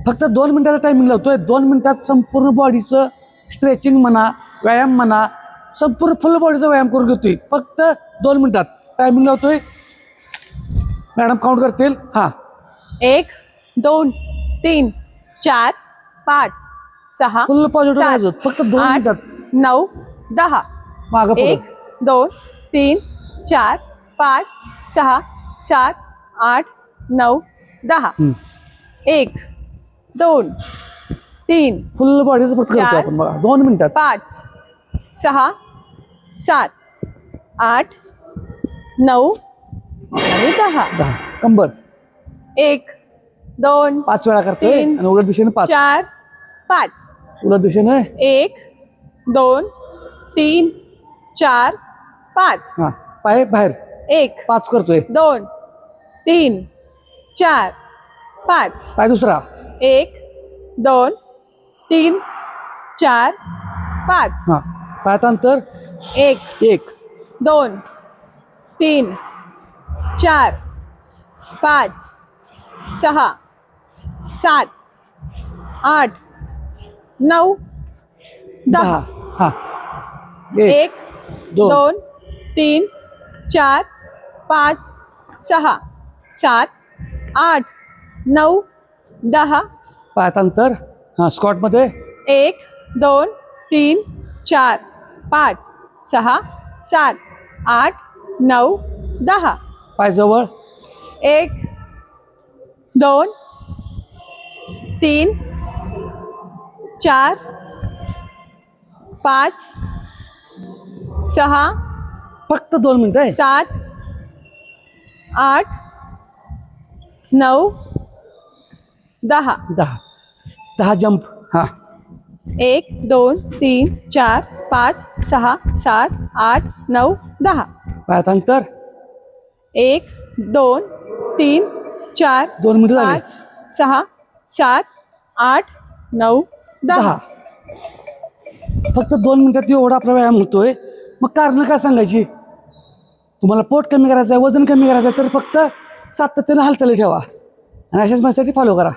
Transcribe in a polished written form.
फक्त 2 मिनिटाचा टायमिंग लावतोय. 2 मिनिटात संपूर्ण बॉडीचं स्ट्रेचिंग म्हणा, व्यायाम म्हणा, संपूर्ण फुल बॉडीचा व्यायाम करून घेतोय. फक्त 2 मिनिटात टायमिंग लावतोय. मॅडम काउंट करतील. हां, 1 2 3 4 5 6 फुल पॉझिटिव्ह 7 राहायचं फक्त 2 8 मिनिटात. 9 10. मागं 1 पुढं 2 3 4 5 6 7 8 9 10. 1 2 3 फुल बॉडीचं फक्त करतो 4 आपण बघा 2 मिनिटात. 5 6 7 8 9 आणि 10. 10 कंबर 1 2 5 वेळा करतोय 3 आणि उलट दिशेने 5. 4 5. उलट दिशेने 1 2 3 4 5. हां, पाय बाहेर 1 5 करतोय. 2 3 4 5. पाय दुसरा 1 2 3 4 5. हां, पायात अंतर 1 1 2 3 4 5 6 7 8 9 10. 10. हां, 1 1 2 3 4 5 6 7 8 9 10. पायात अंतर. हां, स्कॉटमध्ये 1 2 3 4 5 6 7 8 9 10. पाय जवळ 1 2 3 4 5 6 फक्त 2 मिनिटं आहे. 7 8 9 10. 10 जंप. हां, 1 2 3 4 5 6 7 8 9 10. पायात अंतर 1 2 3 4 2 मिनिटं झाले. 5 6 7 8 9 10. फक्त 2 मिनिटात एवढा आपला व्यायाम होतोय. मग कारण काय सांगायची? तुम्हाला पोट कमी करायचं आहे, वजन कमी करायचं आहे, तर फक्त सातत्याने हालचाली ठेवा आणि अशाच माझ्यासाठी फॉलो करा.